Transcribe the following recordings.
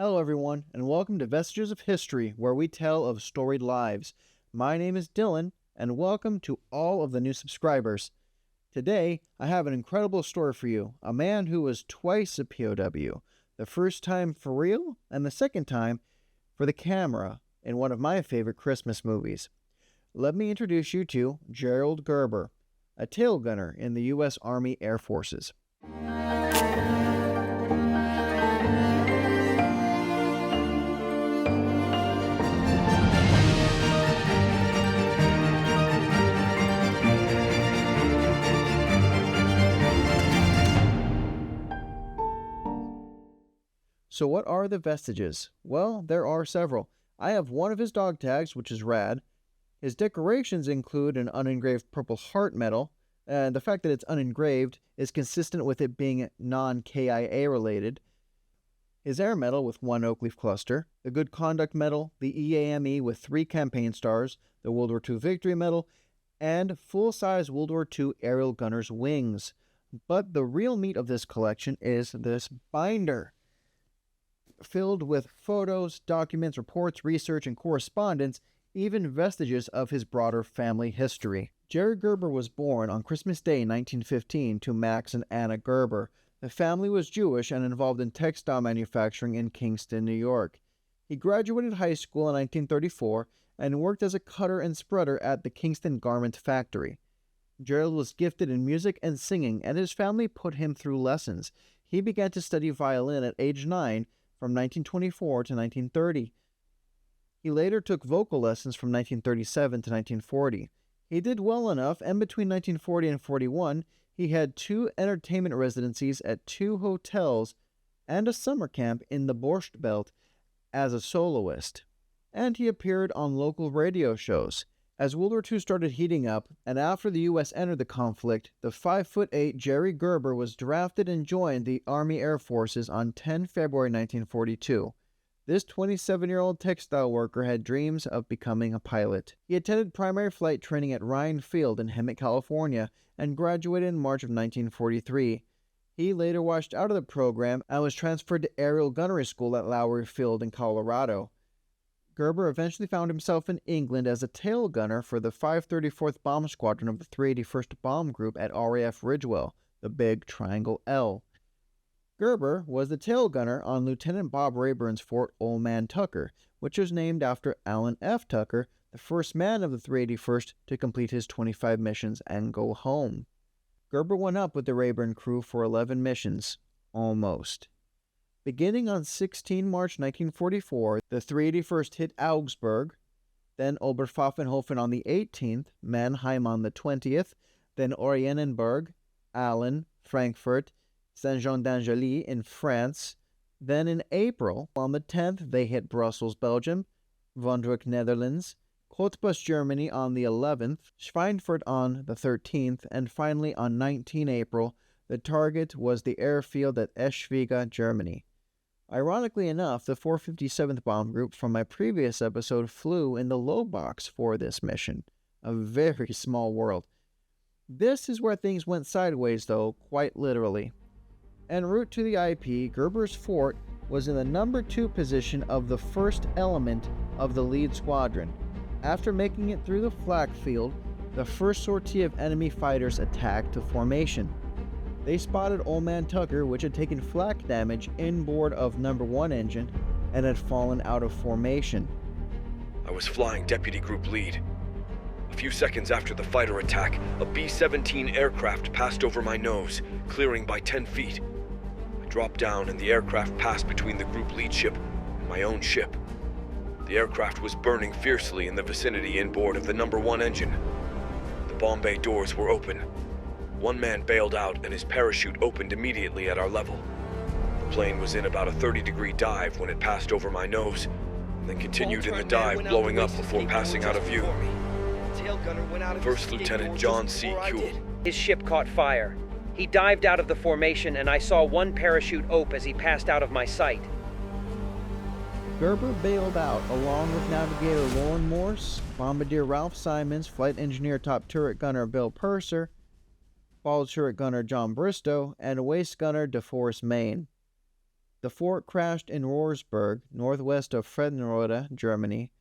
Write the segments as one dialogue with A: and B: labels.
A: Hello, everyone, and welcome to Vestiges of History, where we tell of storied lives. My name is Dylan, and welcome to all of the new subscribers. Today, I have an incredible story for you. A man who was twice a POW. The first time for real, and the second time for the camera in one of my favorite Christmas movies. Let me introduce you to Gerald Gerber, a tail gunner in the U.S. Army Air Forces. So what are the vestiges? Well, there are several. I have one of his dog tags, which is rad. His decorations include an unengraved Purple Heart medal, and the fact that it's unengraved is consistent with it being non-KIA related. His Air Medal with one oak leaf cluster, the Good Conduct Medal, the EAME with 3 campaign stars, the World War II Victory Medal, and full-size World War II aerial gunner's wings. But the real meat of this collection is this binder, filled with photos, documents, reports, research, and correspondence, even vestiges of his broader family history. Jerry Gerber was born on Christmas Day 1915 to Max and Anna Gerber. The family was Jewish and involved in textile manufacturing in Kingston, New York. He graduated high school in 1934 and worked as a cutter and spreader at the Kingston Garment Factory. Gerald was gifted in music and singing, and his family put him through lessons. He began to study violin at age 9 from 1924 to 1930. He later took vocal lessons from 1937 to 1940. He did well enough, and between 1940 and 41, he had 2 entertainment residencies at 2 hotels and a summer camp in the Borscht Belt as a soloist. And he appeared on local radio shows. As World War II started heating up, and after the U.S. entered the conflict, the 5'8" Jerry Gerber was drafted and joined the Army Air Forces on 10 February 1942. This 27-year-old textile worker had dreams of becoming a pilot. He attended primary flight training at Ryan Field in Hemet, California, and graduated in March of 1943. He later washed out of the program and was transferred to Aerial Gunnery School at Lowry Field in Colorado. Gerber eventually found himself in England as a tail gunner for the 534th Bomb Squadron of the 381st Bomb Group at RAF Ridgewell, the Big Triangle L. Gerber was the tail gunner on Lieutenant Bob Rayburn's Fort Old Man Tucker, which was named after Alan F. Tucker, the first man of the 381st to complete his 25 missions and go home. Gerber went up with the Rayburn crew for 11 missions, almost. Beginning on 16 March 1944, the 381st hit Augsburg, then Oberpfaffenhofen on the 18th, Mannheim on the 20th, then Oranienburg, Aalen, Frankfurt, Saint-Jean-d'Angely in France. Then in April, on the 10th, they hit Brussels, Belgium, Wondrich, Netherlands, Cottbus, Germany on the 11th, Schweinfurt on the 13th, and finally on 19 April, the target was the airfield at Eschwege, Germany. Ironically enough, the 457th Bomb Group from my previous episode flew in the low box for this mission. A very small world. This is where things went sideways, though, quite literally. En route to the IP, Gerber's fort was in the number 2 position of the first element of the lead squadron. After making it through the flak field, the first sortie of enemy fighters attacked to formation. They spotted Old Man Tucker, which had taken flak damage inboard of number 1 engine and had fallen out of formation.
B: I was flying Deputy Group Lead. A few seconds after the fighter attack, a B-17 aircraft passed over my nose, clearing by 10 feet. I dropped down and the aircraft passed between the Group Lead ship and my own ship. The aircraft was burning fiercely in the vicinity inboard of the number 1 engine. The bomb bay doors were open. One man bailed out and his parachute opened immediately at our level. The plane was in about a 30-degree dive when it passed over my nose, and then continued in the dive, blowing up before passing out of view. First Lieutenant John C. Kuhl.
C: His ship caught fire. He dived out of the formation and I saw one parachute open as he passed out of my sight.
A: Gerber bailed out along with navigator Lauren Morse, bombardier Ralph Simons, flight engineer top turret gunner Bill Purser, ball turret gunner John Bristow, and waist gunner DeForest Main. The fort crashed in Rohrsburg, northwest of Freudenroda, Germany.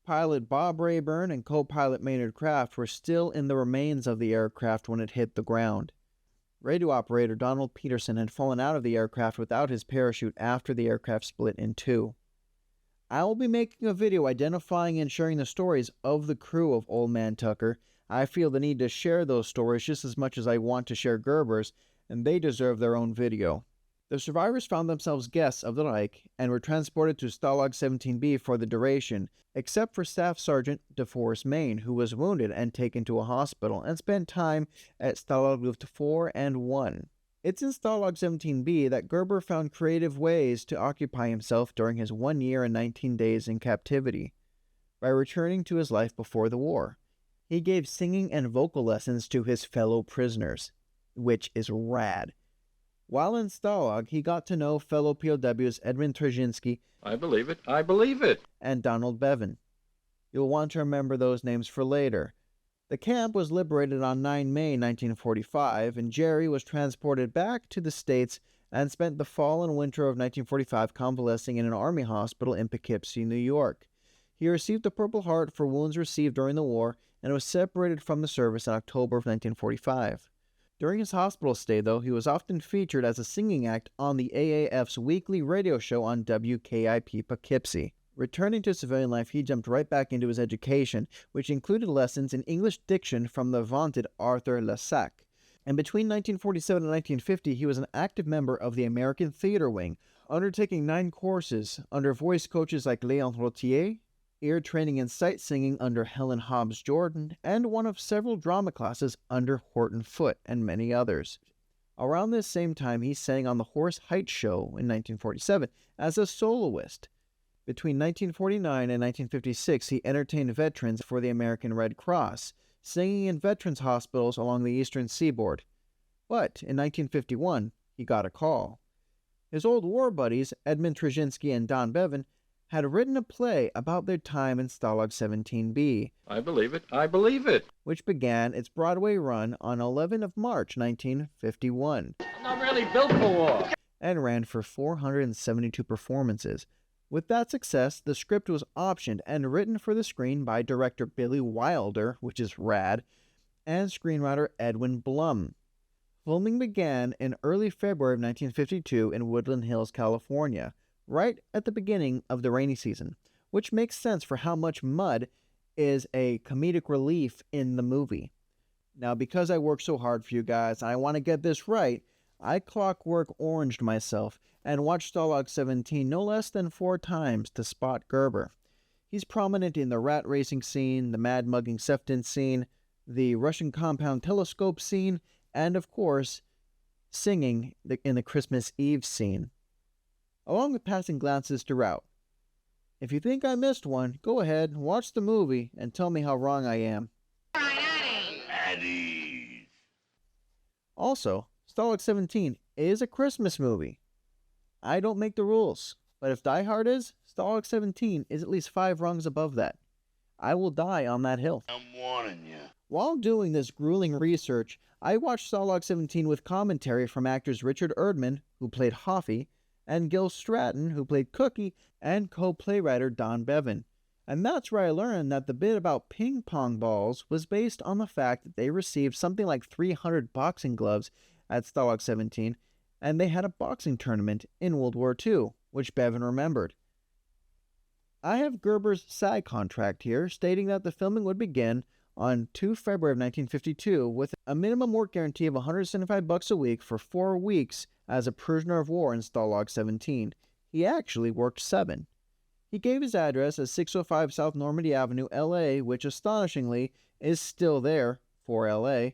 A: Pilot Bob Rayburn and co-pilot Maynard Kraft were still in the remains of the aircraft when it hit the ground. Radio operator Donald Peterson had fallen out of the aircraft without his parachute after the aircraft split in two. I will be making a video identifying and sharing the stories of the crew of Old Man Tucker. I feel the need to share those stories just as much as I want to share Gerber's, and they deserve their own video. The survivors found themselves guests of the Reich and were transported to Stalag 17B for the duration, except for Staff Sergeant DeForest Main, who was wounded and taken to a hospital and spent time at Stalag Luft 4 and 1. It's in Stalag 17B that Gerber found creative ways to occupy himself during his 1 year and 19 days in captivity. By returning to his life before the war, he gave singing and vocal lessons to his fellow prisoners, which is rad. While in Stalag, he got to know fellow POWs Edmund Trzynski,
D: I believe it,
A: and Donald Bevan. You'll want to remember those names for later. The camp was liberated on 9 May 1945, and Jerry was transported back to the States and spent the fall and winter of 1945 convalescing in an army hospital in Poughkeepsie, New York. He received the Purple Heart for wounds received during the war and was separated from the service in October of 1945. During his hospital stay, though, he was often featured as a singing act on the AAF's weekly radio show on WKIP Poughkeepsie. Returning to civilian life, he jumped right back into his education, which included lessons in English diction from the vaunted Arthur Lassac. And between 1947 and 1950, he was an active member of the American Theater Wing, undertaking 9 courses under voice coaches like Léon Routier, ear training and sight singing under Helen Hobbs Jordan, and one of several drama classes under Horton Foote and many others. Around this same time, he sang on the Horace Heights Show in 1947 as a soloist. Between 1949 and 1956, he entertained veterans for the American Red Cross, singing in veterans hospitals along the eastern seaboard. But in 1951, he got a call. His old war buddies, Edmund Trzynski and Don Bevan, had written a play about their time in Stalag 17B.
D: I believe it.
A: Which began its Broadway run on 11 of March 1951.
D: I'm not really built for war.
A: And ran for 472 performances. With that success, the script was optioned and written for the screen by director Billy Wilder, which is rad, and screenwriter Edwin Blum. Filming began in early February of 1952 in Woodland Hills, California, right at the beginning of the rainy season, which makes sense for how much mud is a comedic relief in the movie. Now, because I work so hard for you guys, and I want to get this right, I clockwork oranged myself and watched Stalag 17 no less than 4 times to spot Gerber. He's prominent in the rat racing scene, the mad mugging Sefton scene, the Russian compound telescope scene, and of course, singing in the Christmas Eve scene, along with passing glances throughout. If you think I missed one, go ahead, watch the movie, and tell me how wrong I am. Also, Stalag 17 is a Christmas movie. I don't make the rules, but if Die Hard is, Stalag 17 is at least 5 rungs above that. I will die on that hill.
E: I'm warning you.
A: While doing this grueling research, I watched Stalag 17 with commentary from actors Richard Erdman, who played Hoffy, and Gil Stratton, who played Cookie, and co-playwriter Don Bevan. And that's where I learned that the bit about ping pong balls was based on the fact that they received something like 300 boxing gloves at Stalag 17, and they had a boxing tournament in World War II, which Bevan remembered. I have Gerber's SAG contract here, stating that the filming would begin on 2 February of 1952 with a minimum work guarantee of $175 a week for 4 weeks as a prisoner of war in Stalag 17. He actually worked 7. He gave his address as 605 South Normandy Avenue, LA, which astonishingly is still there for LA.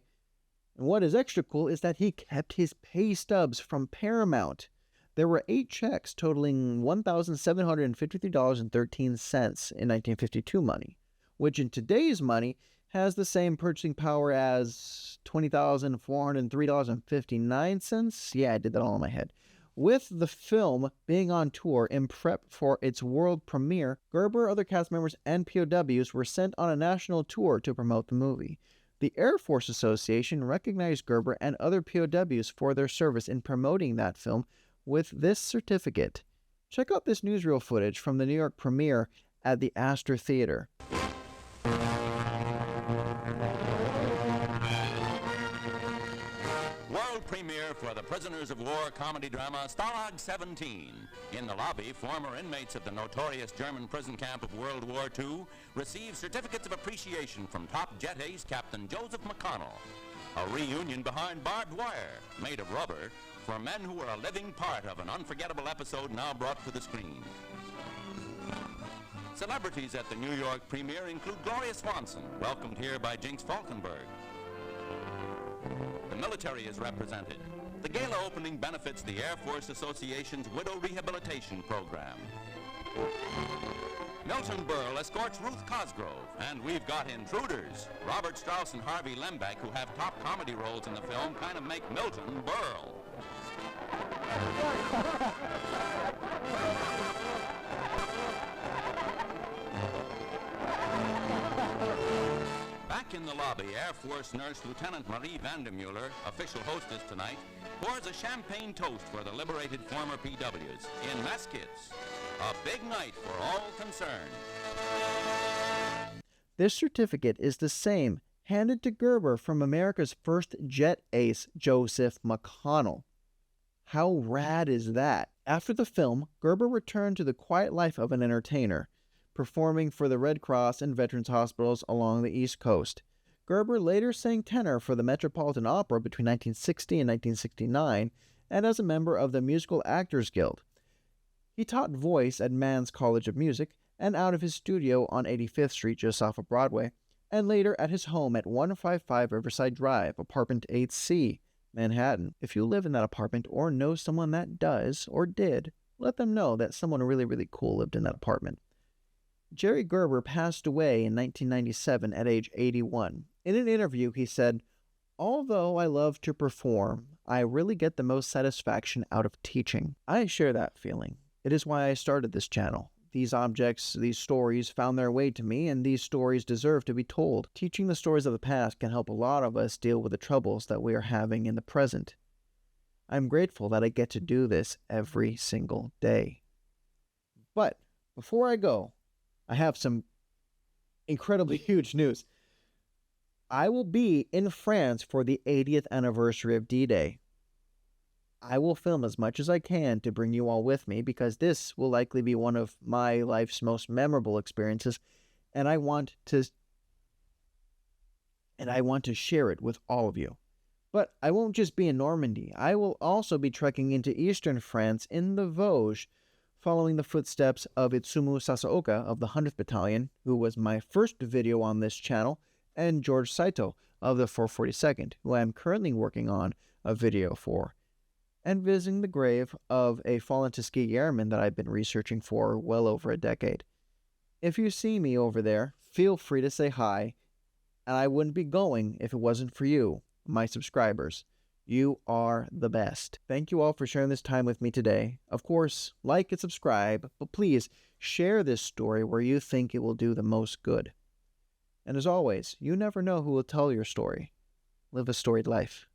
A: And what is extra cool is that he kept his pay stubs from Paramount. There were 8 checks totaling $1,753.13 in 1952 money, which in today's money has the same purchasing power as $20,403.59. Yeah, I did that all in my head. With the film being on tour in prep for its world premiere, Gerber, other cast members, and POWs were sent on a national tour to promote the movie. The Air Force Association recognized Gerber and other POWs for their service in promoting that film with this certificate. Check out this newsreel footage from the New York premiere at the Astor Theater.
E: World premiere for the Prisoners of War comedy drama Stalag 17. In the lobby, former inmates of the notorious German prison camp of World War II receive certificates of appreciation from top jet ace Captain Joseph McConnell. A reunion behind barbed wire, made of rubber, for men who were a living part of an unforgettable episode now brought to the screen. Celebrities at the New York premiere include Gloria Swanson, welcomed here by Jinx Falkenberg. The military is represented. The gala opening benefits the Air Force Association's Widow Rehabilitation Program. Milton Berle escorts Ruth Cosgrove, and we've got intruders. Robert Strauss and Harvey Lembeck, who have top comedy roles in the film, kind of make Milton Berle. Back in the lobby, Air Force Nurse Lieutenant Marie Vandermuller, official hostess tonight, pours a champagne toast for the liberated former PWs in mess kits. A big night for all concerned.
A: This certificate is the same handed to Gerber from America's first jet ace, Joseph McConnell. How rad is that? After the film, Gerber returned to the quiet life of an entertainer, performing for the Red Cross and Veterans Hospitals along the East Coast. Gerber later sang tenor for the Metropolitan Opera between 1960 and 1969, and as a member of the Musical Actors Guild. He taught voice at Mann's College of Music and out of his studio on 85th Street just off of Broadway, and later at his home at 155 Riverside Drive, apartment 8C, Manhattan. If you live in that apartment or know someone that does or did, let them know that someone really, really cool lived in that apartment. Jerry Gerber passed away in 1997 at age 81. In an interview, he said, "Although I love to perform, I really get the most satisfaction out of teaching." I share that feeling. It is why I started this channel. These objects, these stories found their way to me, and these stories deserve to be told. Teaching the stories of the past can help a lot of us deal with the troubles that we are having in the present. I'm grateful that I get to do this every single day. But before I go, I have some incredibly huge news. I will be in France for the 80th anniversary of D-Day. I will film as much as I can to bring you all with me, because this will likely be one of my life's most memorable experiences, and I want to share it with all of you. But I won't just be in Normandy. I will also be trekking into eastern France in the Vosges, following the footsteps of Itsumu Sasaoka of the 100th Battalion, who was my first video on this channel, and George Saito of the 442nd, who I am currently working on a video for, and visiting the grave of a fallen Tuskegee Airman that I've been researching for well over a decade. If you see me over there, feel free to say hi, and I wouldn't be going if it wasn't for you, my subscribers. You are the best. Thank you all for sharing this time with me today. Of course, like and subscribe, but please share this story where you think it will do the most good. And as always, you never know who will tell your story. Live a storied life.